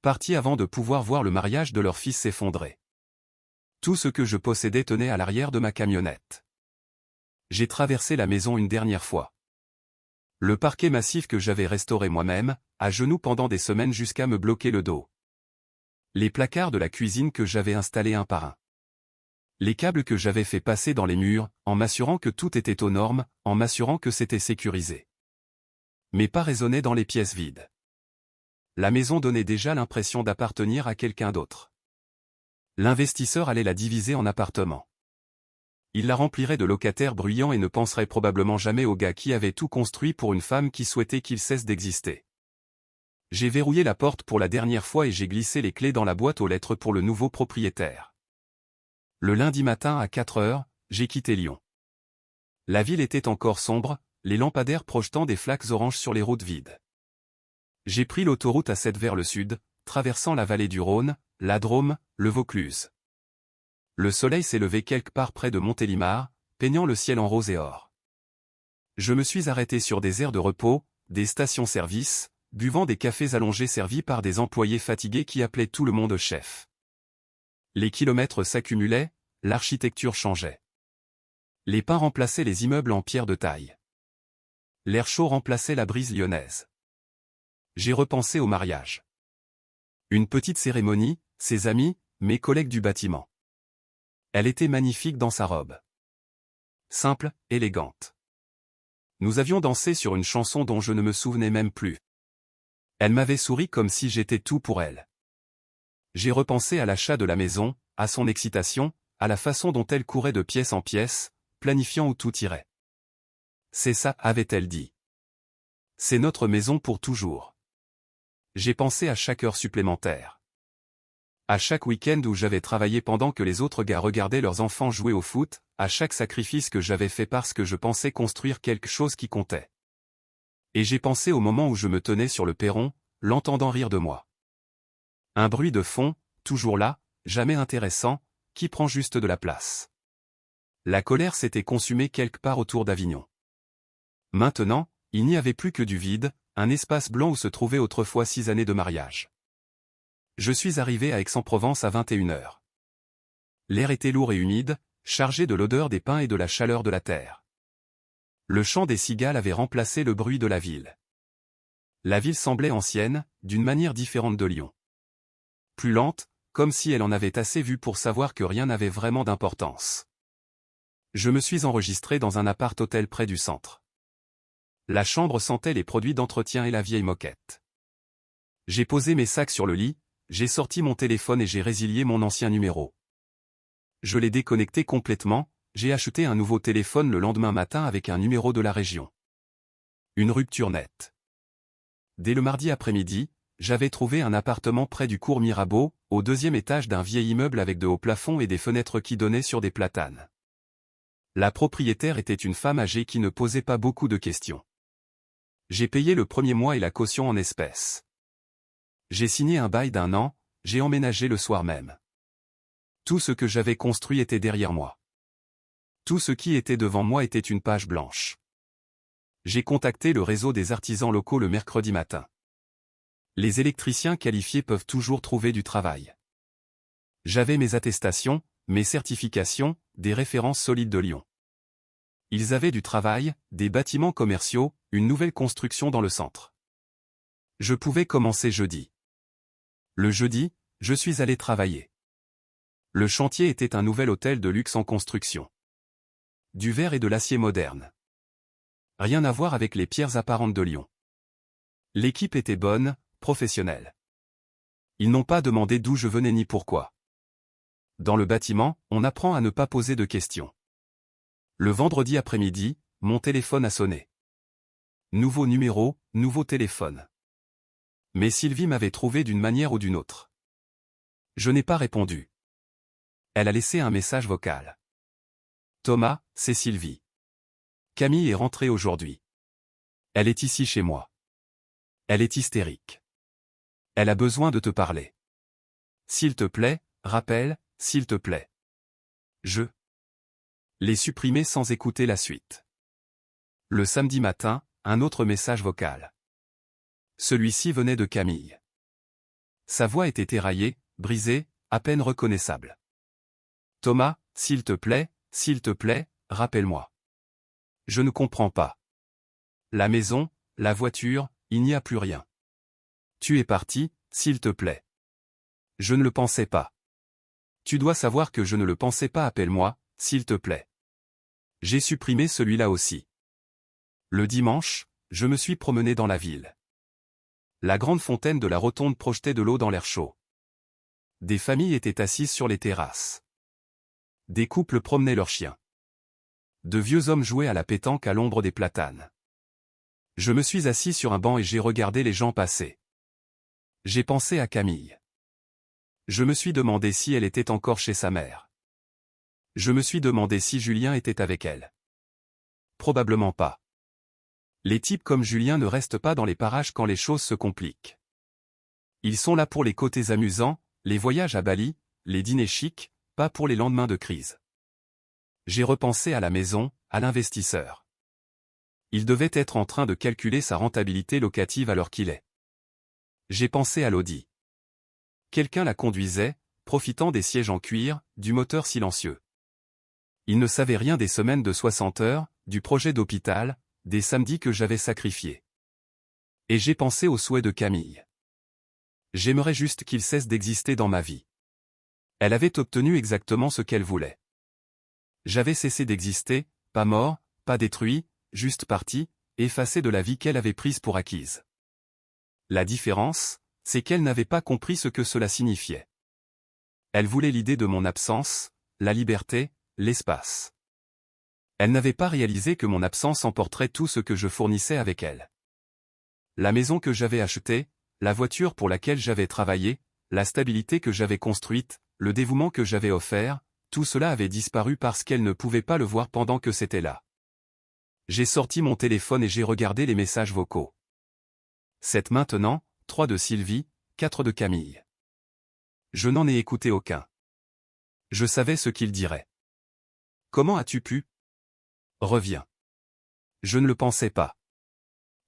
Partis avant de pouvoir voir le mariage de leur fils s'effondrer. Tout ce que je possédais tenait à l'arrière de ma camionnette. J'ai traversé la maison une dernière fois. Le parquet massif que j'avais restauré moi-même, à genoux pendant des semaines jusqu'à me bloquer le dos. Les placards de la cuisine que j'avais installés un par un. Les câbles que j'avais fait passer dans les murs, en m'assurant que tout était aux normes, en m'assurant que c'était sécurisé. Mais pas résonné dans les pièces vides. La maison donnait déjà l'impression d'appartenir à quelqu'un d'autre. L'investisseur allait la diviser en appartements. Il la remplirait de locataires bruyants et ne penserait probablement jamais au gars qui avait tout construit pour une femme qui souhaitait qu'il cesse d'exister. J'ai verrouillé la porte pour la dernière fois et j'ai glissé les clés dans la boîte aux lettres pour le nouveau propriétaire. Le lundi matin à 4 heures, j'ai quitté Lyon. La ville était encore sombre, les lampadaires projetant des flaques oranges sur les routes vides. J'ai pris l'autoroute A7 vers le sud, traversant la vallée du Rhône, la Drôme, le Vaucluse. Le soleil s'est levé quelque part près de Montélimar, peignant le ciel en rose et or. Je me suis arrêté sur des aires de repos, des stations-service, buvant des cafés allongés servis par des employés fatigués qui appelaient tout le monde chef. Les kilomètres s'accumulaient, l'architecture changeait. Les pins remplaçaient les immeubles en pierre de taille. L'air chaud remplaçait la brise lyonnaise. J'ai repensé au mariage. Une petite cérémonie, ses amis, mes collègues du bâtiment. Elle était magnifique dans sa robe. Simple, élégante. Nous avions dansé sur une chanson dont je ne me souvenais même plus. Elle m'avait souri comme si j'étais tout pour elle. J'ai repensé à l'achat de la maison, à son excitation, à la façon dont elle courait de pièce en pièce, planifiant où tout irait. C'est ça, avait-elle dit. C'est notre maison pour toujours. J'ai pensé à chaque heure supplémentaire. À chaque week-end où j'avais travaillé pendant que les autres gars regardaient leurs enfants jouer au foot, à chaque sacrifice que j'avais fait parce que je pensais construire quelque chose qui comptait. Et j'ai pensé au moment où je me tenais sur le perron, l'entendant rire de moi. Un bruit de fond, toujours là, jamais intéressant, qui prend juste de la place. La colère s'était consumée quelque part autour d'Avignon. Maintenant, il n'y avait plus que du vide, un espace blanc où se trouvaient autrefois 6 années de mariage. Je suis arrivé à Aix-en-Provence à 21h. L'air était lourd et humide, chargé de l'odeur des pins et de la chaleur de la terre. Le chant des cigales avait remplacé le bruit de la ville. La ville semblait ancienne, d'une manière différente de Lyon. Plus lente, comme si elle en avait assez vu pour savoir que rien n'avait vraiment d'importance. Je me suis enregistré dans un appart-hôtel près du centre. La chambre sentait les produits d'entretien et la vieille moquette. J'ai posé mes sacs sur le lit, j'ai sorti mon téléphone et j'ai résilié mon ancien numéro. Je l'ai déconnecté complètement, j'ai acheté un nouveau téléphone le lendemain matin avec un numéro de la région. Une rupture nette. Dès le mardi après-midi, j'avais trouvé un appartement près du cours Mirabeau, au 2e étage d'un vieil immeuble avec de hauts plafonds et des fenêtres qui donnaient sur des platanes. La propriétaire était une femme âgée qui ne posait pas beaucoup de questions. J'ai payé le premier mois et la caution en espèces. J'ai signé un bail d'1 an, j'ai emménagé le soir même. Tout ce que j'avais construit était derrière moi. Tout ce qui était devant moi était une page blanche. J'ai contacté le réseau des artisans locaux le mercredi matin. Les électriciens qualifiés peuvent toujours trouver du travail. J'avais mes attestations, mes certifications, des références solides de Lyon. Ils avaient du travail, des bâtiments commerciaux, une nouvelle construction dans le centre. Je pouvais commencer jeudi. Le jeudi, je suis allé travailler. Le chantier était un nouvel hôtel de luxe en construction. Du verre et de l'acier moderne. Rien à voir avec les pierres apparentes de Lyon. L'équipe était bonne, professionnelle. Ils n'ont pas demandé d'où je venais ni pourquoi. Dans le bâtiment, on apprend à ne pas poser de questions. Le vendredi après-midi, mon téléphone a sonné. Nouveau numéro, nouveau téléphone. Mais Sylvie m'avait trouvé d'une manière ou d'une autre. Je n'ai pas répondu. Elle a laissé un message vocal. Thomas, c'est Sylvie. Camille est rentrée aujourd'hui. Elle est ici chez moi. Elle est hystérique. Elle a besoin de te parler. S'il te plaît, rappelle, s'il te plaît. Je l'ai supprimé sans écouter la suite. Le samedi matin, un autre message vocal. Celui-ci venait de Camille. Sa voix était éraillée, brisée, à peine reconnaissable. Thomas, s'il te plaît, rappelle-moi. Je ne comprends pas. La maison, la voiture, il n'y a plus rien. Tu es parti, s'il te plaît. Je ne le pensais pas. Tu dois savoir que je ne le pensais pas, appelle-moi, s'il te plaît. J'ai supprimé celui-là aussi. Le dimanche, je me suis promené dans la ville. La grande fontaine de la Rotonde projetait de l'eau dans l'air chaud. Des familles étaient assises sur les terrasses. Des couples promenaient leurs chiens. De vieux hommes jouaient à la pétanque à l'ombre des platanes. Je me suis assis sur un banc et j'ai regardé les gens passer. J'ai pensé à Camille. Je me suis demandé si elle était encore chez sa mère. Je me suis demandé si Julien était avec elle. Probablement pas. Les types comme Julien ne restent pas dans les parages quand les choses se compliquent. Ils sont là pour les côtés amusants, les voyages à Bali, les dîners chics, pas pour les lendemains de crise. J'ai repensé à la maison, à l'investisseur. Il devait être en train de calculer sa rentabilité locative à l'heure qu'il est. J'ai pensé à l'Audi. Quelqu'un la conduisait, profitant des sièges en cuir, du moteur silencieux. Il ne savait rien des semaines de 60 heures, du projet d'hôpital, des samedis que j'avais sacrifiés. Et j'ai pensé aux souhaits de Camille. J'aimerais juste qu'il cesse d'exister dans ma vie. Elle avait obtenu exactement ce qu'elle voulait. J'avais cessé d'exister, pas mort, pas détruit, juste parti, effacé de la vie qu'elle avait prise pour acquise. La différence, c'est qu'elle n'avait pas compris ce que cela signifiait. Elle voulait l'idée de mon absence, la liberté, l'espace. Elle n'avait pas réalisé que mon absence emporterait tout ce que je fournissais avec elle. La maison que j'avais achetée, la voiture pour laquelle j'avais travaillé, la stabilité que j'avais construite, le dévouement que j'avais offert, tout cela avait disparu parce qu'elle ne pouvait pas le voir pendant que c'était là. J'ai sorti mon téléphone et j'ai regardé les messages vocaux. 7 maintenant, 3 de Sylvie, 4 de Camille. Je n'en ai écouté aucun. Je savais ce qu'il dirait. Comment as-tu pu? Reviens. Je ne le pensais pas.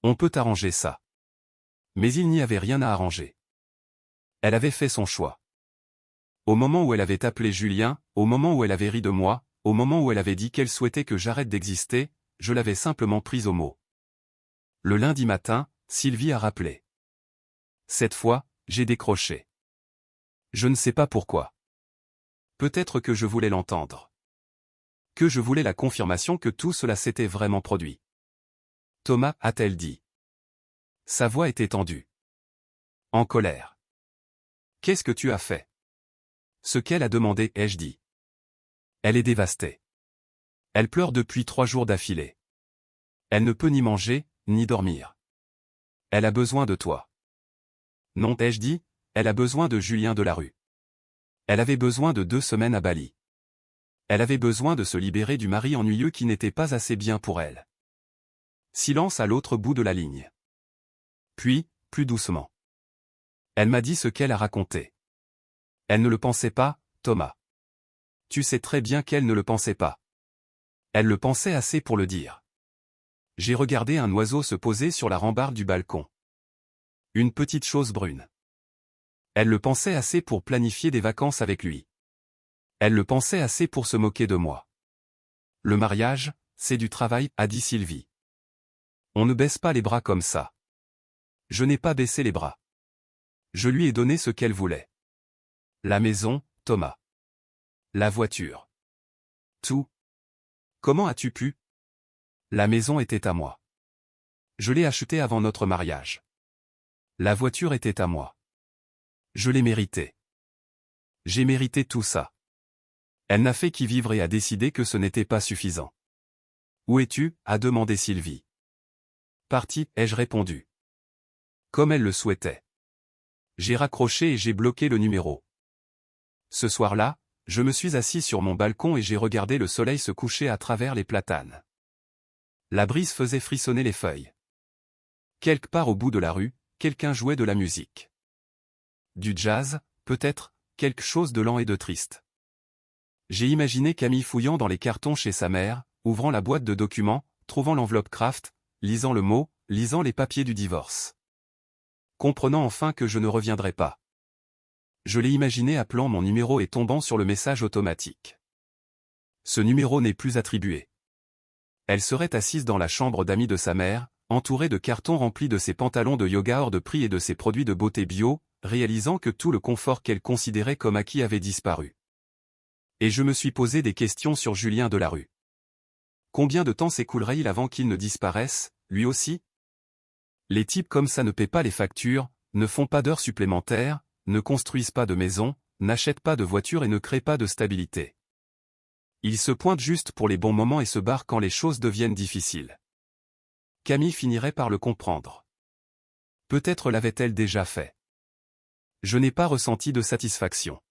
On peut arranger ça. Mais il n'y avait rien à arranger. Elle avait fait son choix. Au moment où elle avait appelé Julien, au moment où elle avait ri de moi, au moment où elle avait dit qu'elle souhaitait que j'arrête d'exister, je l'avais simplement prise au mot. Le lundi matin, Sylvie a rappelé. Cette fois, j'ai décroché. Je ne sais pas pourquoi. Peut-être que je voulais l'entendre. Que je voulais la confirmation que tout cela s'était vraiment produit. Thomas, a-t-elle dit. Sa voix était tendue. En colère. Qu'est-ce que tu as fait? Ce qu'elle a demandé, ai-je dit. Elle est dévastée. Elle pleure depuis 3 jours d'affilée. Elle ne peut ni manger, ni dormir. Elle a besoin de toi. Non, ai-je dit, elle a besoin de Julien Delarue. Elle avait besoin de 2 semaines à Bali. Elle avait besoin de se libérer du mari ennuyeux qui n'était pas assez bien pour elle. Silence à l'autre bout de la ligne. Puis, plus doucement. Elle m'a dit ce qu'elle a raconté. Elle ne le pensait pas, Thomas. Tu sais très bien qu'elle ne le pensait pas. Elle le pensait assez pour le dire. J'ai regardé un oiseau se poser sur la rambarde du balcon. Une petite chose brune. Elle le pensait assez pour planifier des vacances avec lui. Elle le pensait assez pour se moquer de moi. Le mariage, c'est du travail, a dit Sylvie. On ne baisse pas les bras comme ça. Je n'ai pas baissé les bras. Je lui ai donné ce qu'elle voulait. La maison, Thomas. La voiture. Tout. Comment as-tu pu? La maison était à moi. Je l'ai achetée avant notre mariage. La voiture était à moi. Je l'ai méritée. J'ai mérité tout ça. Elle n'a fait qu'y vivre et a décidé que ce n'était pas suffisant. Où es-tu? A demandé Sylvie. Parti, ai-je répondu. Comme elle le souhaitait. J'ai raccroché et j'ai bloqué le numéro. Ce soir-là, je me suis assis sur mon balcon et j'ai regardé le soleil se coucher à travers les platanes. La brise faisait frissonner les feuilles. Quelque part au bout de la rue, quelqu'un jouait de la musique. Du jazz, peut-être, quelque chose de lent et de triste. J'ai imaginé Camille fouillant dans les cartons chez sa mère, ouvrant la boîte de documents, trouvant l'enveloppe Kraft, lisant le mot, lisant les papiers du divorce. Comprenant enfin que je ne reviendrai pas. Je l'ai imaginé appelant mon numéro et tombant sur le message automatique. Ce numéro n'est plus attribué. Elle serait assise dans la chambre d'amis de sa mère, entourée de cartons remplis de ses pantalons de yoga hors de prix et de ses produits de beauté bio, réalisant que tout le confort qu'elle considérait comme acquis avait disparu. Et je me suis posé des questions sur Julien Delarue. Combien de temps s'écoulerait-il avant qu'il ne disparaisse, lui aussi? Les types comme ça ne paient pas les factures, ne font pas d'heures supplémentaires, ne construisent pas de maison, n'achètent pas de voiture et ne créent pas de stabilité. Ils se pointent juste pour les bons moments et se barrent quand les choses deviennent difficiles. Camille finirait par le comprendre. Peut-être l'avait-elle déjà fait. Je n'ai pas ressenti de satisfaction.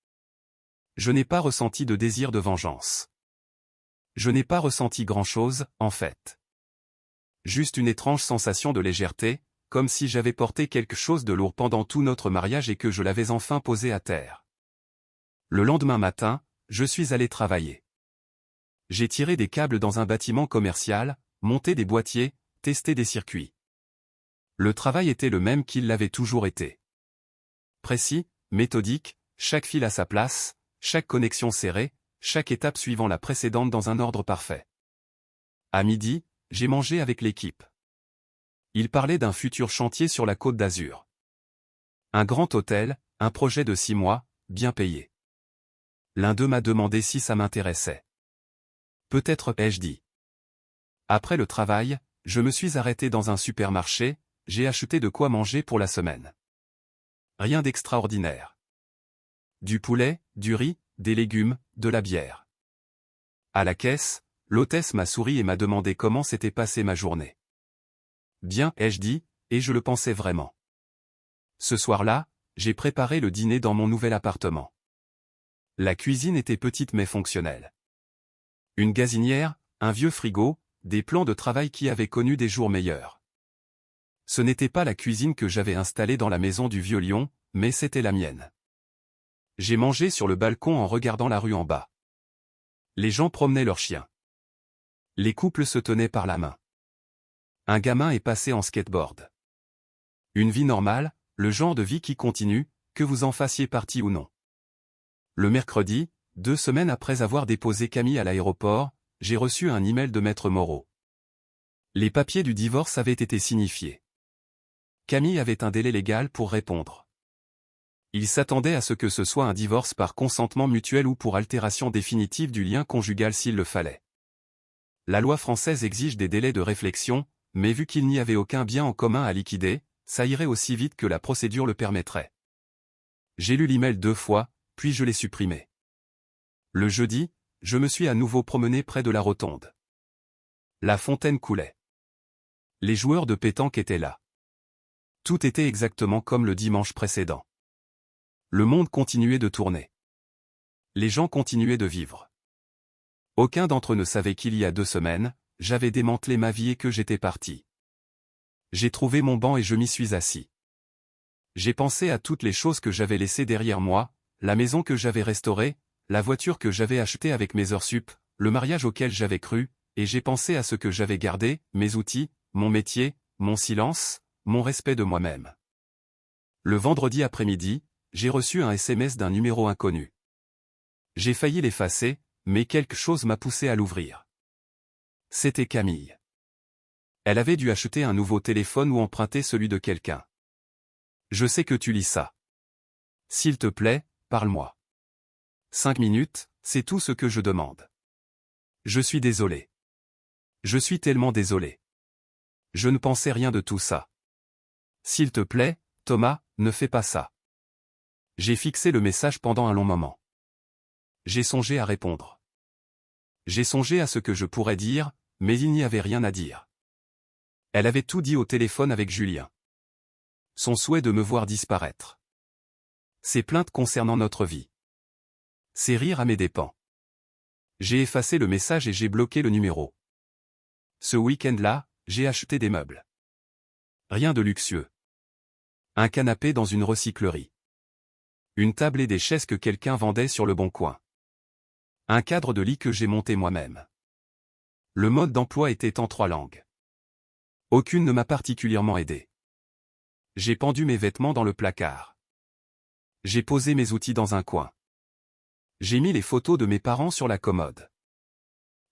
Je n'ai pas ressenti de désir de vengeance. Je n'ai pas ressenti grand-chose, en fait. Juste une étrange sensation de légèreté, comme si j'avais porté quelque chose de lourd pendant tout notre mariage et que je l'avais enfin posé à terre. Le lendemain matin, je suis allé travailler. J'ai tiré des câbles dans un bâtiment commercial, monté des boîtiers, testé des circuits. Le travail était le même qu'il l'avait toujours été. Précis, méthodique, chaque fil à sa place, chaque connexion serrée, chaque étape suivant la précédente dans un ordre parfait. À midi, j'ai mangé avec l'équipe. Ils parlaient d'un futur chantier sur la Côte d'Azur. Un grand hôtel, un projet de 6 mois, bien payé. L'un d'eux m'a demandé si ça m'intéressait. Peut-être, ai-je dit. Après le travail, je me suis arrêté dans un supermarché, j'ai acheté de quoi manger pour la semaine. Rien d'extraordinaire. Du poulet, du riz, des légumes, de la bière. À la caisse, l'hôtesse m'a souri et m'a demandé comment s'était passée ma journée. Bien, ai-je dit, et je le pensais vraiment. Ce soir-là, j'ai préparé le dîner dans mon nouvel appartement. La cuisine était petite mais fonctionnelle. Une gazinière, un vieux frigo, des plans de travail qui avaient connu des jours meilleurs. Ce n'était pas la cuisine que j'avais installée dans la maison du Vieux Lion, mais c'était la mienne. J'ai mangé sur le balcon en regardant la rue en bas. Les gens promenaient leurs chiens. Les couples se tenaient par la main. Un gamin est passé en skateboard. Une vie normale, le genre de vie qui continue, que vous en fassiez partie ou non. Le mercredi, 2 semaines après avoir déposé Camille à l'aéroport, j'ai reçu un email de Maître Moreau. Les papiers du divorce avaient été signifiés. Camille avait un délai légal pour répondre. Il s'attendait à ce que ce soit un divorce par consentement mutuel ou pour altération définitive du lien conjugal s'il le fallait. La loi française exige des délais de réflexion, mais vu qu'il n'y avait aucun bien en commun à liquider, ça irait aussi vite que la procédure le permettrait. J'ai lu l'email 2 fois, puis je l'ai supprimé. Le jeudi, je me suis à nouveau promené près de la rotonde. La fontaine coulait. Les joueurs de pétanque étaient là. Tout était exactement comme le dimanche précédent. Le monde continuait de tourner. Les gens continuaient de vivre. Aucun d'entre eux ne savait qu'il y a 2 semaines, j'avais démantelé ma vie et que j'étais parti. J'ai trouvé mon banc et je m'y suis assis. J'ai pensé à toutes les choses que j'avais laissées derrière moi, la maison que j'avais restaurée, la voiture que j'avais achetée avec mes heures sup, le mariage auquel j'avais cru, et j'ai pensé à ce que j'avais gardé, mes outils, mon métier, mon silence, mon respect de moi-même. Le vendredi après-midi, j'ai reçu un SMS d'un numéro inconnu. J'ai failli l'effacer, mais quelque chose m'a poussé à l'ouvrir. C'était Camille. Elle avait dû acheter un nouveau téléphone ou emprunter celui de quelqu'un. Je sais que tu lis ça. S'il te plaît, parle-moi. 5 minutes, c'est tout ce que je demande. Je suis désolé. Je suis tellement désolé. Je ne pensais rien de tout ça. S'il te plaît, Thomas, ne fais pas ça. J'ai fixé le message pendant un long moment. J'ai songé à répondre. J'ai songé à ce que je pourrais dire, mais il n'y avait rien à dire. Elle avait tout dit au téléphone avec Julien. Son souhait de me voir disparaître. Ses plaintes concernant notre vie. Ses rires à mes dépens. J'ai effacé le message et j'ai bloqué le numéro. Ce week-end-là, j'ai acheté des meubles. Rien de luxueux. Un canapé dans une recyclerie. Une table et des chaises que quelqu'un vendait sur le bon coin. Un cadre de lit que j'ai monté moi-même. Le mode d'emploi était en 3 langues. Aucune ne m'a particulièrement aidé. J'ai pendu mes vêtements dans le placard. J'ai posé mes outils dans un coin. J'ai mis les photos de mes parents sur la commode.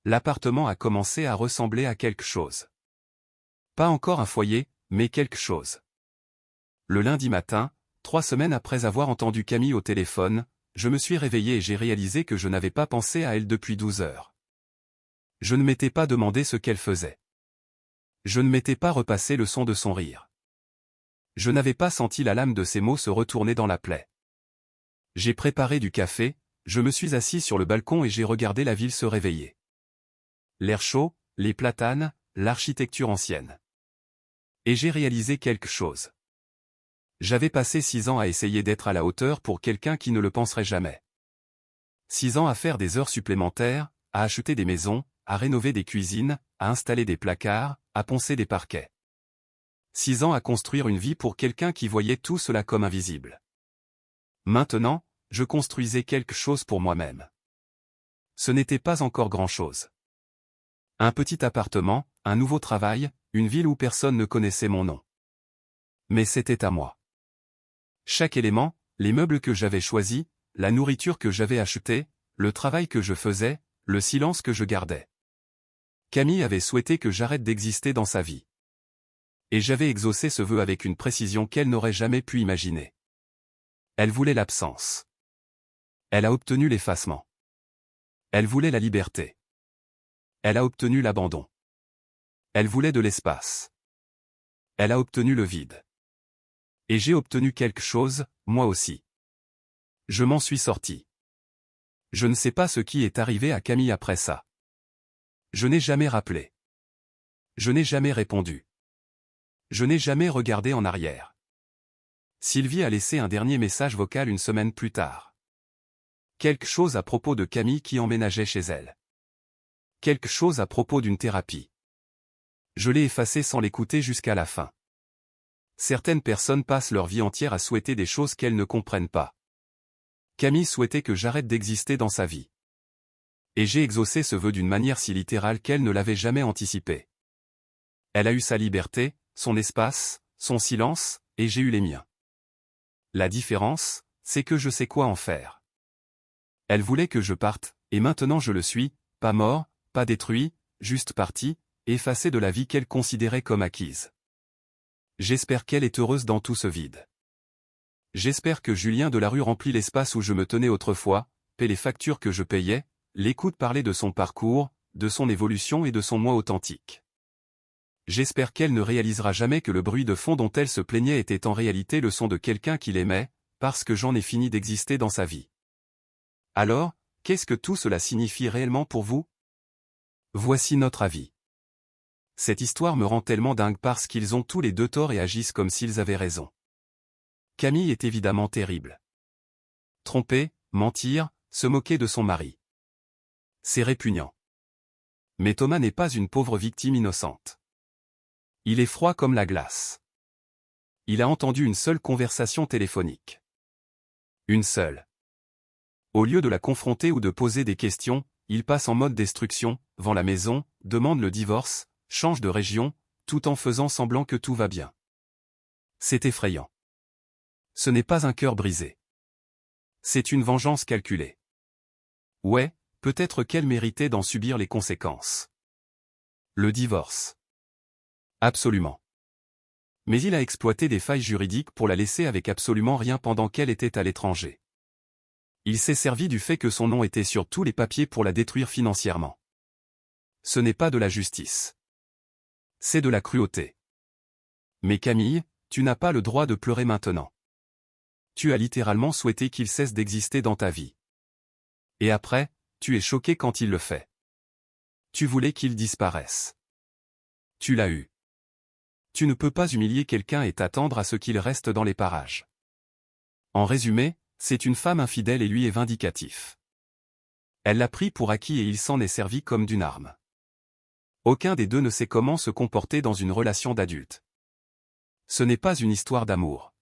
L'appartement a commencé à ressembler à quelque chose. Pas encore un foyer, mais quelque chose. Le lundi matin, 3 semaines après avoir entendu Camille au téléphone, je me suis réveillé et j'ai réalisé que je n'avais pas pensé à elle depuis 12 heures. Je ne m'étais pas demandé ce qu'elle faisait. Je ne m'étais pas repassé le son de son rire. Je n'avais pas senti la lame de ses mots se retourner dans la plaie. J'ai préparé du café, je me suis assis sur le balcon et j'ai regardé la ville se réveiller. L'air chaud, les platanes, l'architecture ancienne. Et j'ai réalisé quelque chose. J'avais passé 6 ans à essayer d'être à la hauteur pour quelqu'un qui ne le penserait jamais. 6 ans à faire des heures supplémentaires, à acheter des maisons, à rénover des cuisines, à installer des placards, à poncer des parquets. 6 ans à construire une vie pour quelqu'un qui voyait tout cela comme invisible. Maintenant, je construisais quelque chose pour moi-même. Ce n'était pas encore grand-chose. Un petit appartement, un nouveau travail, une ville où personne ne connaissait mon nom. Mais c'était à moi. Chaque élément, les meubles que j'avais choisis, la nourriture que j'avais achetée, le travail que je faisais, le silence que je gardais. Camille avait souhaité que j'arrête d'exister dans sa vie. Et j'avais exaucé ce vœu avec une précision qu'elle n'aurait jamais pu imaginer. Elle voulait l'absence. Elle a obtenu l'effacement. Elle voulait la liberté. Elle a obtenu l'abandon. Elle voulait de l'espace. Elle a obtenu le vide. Et j'ai obtenu quelque chose, moi aussi. Je m'en suis sorti. Je ne sais pas ce qui est arrivé à Camille après ça. Je n'ai jamais rappelé. Je n'ai jamais répondu. Je n'ai jamais regardé en arrière. Sylvie a laissé un dernier message vocal une semaine plus tard. Quelque chose à propos de Camille qui emménageait chez elle. Quelque chose à propos d'une thérapie. Je l'ai effacé sans l'écouter jusqu'à la fin. Certaines personnes passent leur vie entière à souhaiter des choses qu'elles ne comprennent pas. Camille souhaitait que j'arrête d'exister dans sa vie. Et j'ai exaucé ce vœu d'une manière si littérale qu'elle ne l'avait jamais anticipé. Elle a eu sa liberté, son espace, son silence, et j'ai eu les miens. La différence, c'est que je sais quoi en faire. Elle voulait que je parte, et maintenant je le suis, pas mort, pas détruit, juste parti, effacé de la vie qu'elle considérait comme acquise. J'espère qu'elle est heureuse dans tout ce vide. J'espère que Julien Delarue remplit l'espace où je me tenais autrefois, paie les factures que je payais, l'écoute parler de son parcours, de son évolution et de son moi authentique. J'espère qu'elle ne réalisera jamais que le bruit de fond dont elle se plaignait était en réalité le son de quelqu'un qui l'aimait, parce que j'en ai fini d'exister dans sa vie. Alors, qu'est-ce que tout cela signifie réellement pour vous? Voici notre avis. Cette histoire me rend tellement dingue parce qu'ils ont tous les deux tort et agissent comme s'ils avaient raison. Camille est évidemment terrible. Tromper, mentir, se moquer de son mari. C'est répugnant. Mais Thomas n'est pas une pauvre victime innocente. Il est froid comme la glace. Il a entendu une seule conversation téléphonique. Une seule. Au lieu de la confronter ou de poser des questions, il passe en mode destruction, vend la maison, demande le divorce, change de région, tout en faisant semblant que tout va bien. C'est effrayant. Ce n'est pas un cœur brisé. C'est une vengeance calculée. Ouais, peut-être qu'elle méritait d'en subir les conséquences. Le divorce. Absolument. Mais il a exploité des failles juridiques pour la laisser avec absolument rien pendant qu'elle était à l'étranger. Il s'est servi du fait que son nom était sur tous les papiers pour la détruire financièrement. Ce n'est pas de la justice. C'est de la cruauté. Mais Camille, tu n'as pas le droit de pleurer maintenant. Tu as littéralement souhaité qu'il cesse d'exister dans ta vie. Et après, tu es choqué quand il le fait. Tu voulais qu'il disparaisse. Tu l'as eu. Tu ne peux pas humilier quelqu'un et t'attendre à ce qu'il reste dans les parages. En résumé, c'est une femme infidèle et lui est vindicatif. Elle l'a pris pour acquis et il s'en est servi comme d'une arme. Aucun des deux ne sait comment se comporter dans une relation d'adulte. Ce n'est pas une histoire d'amour.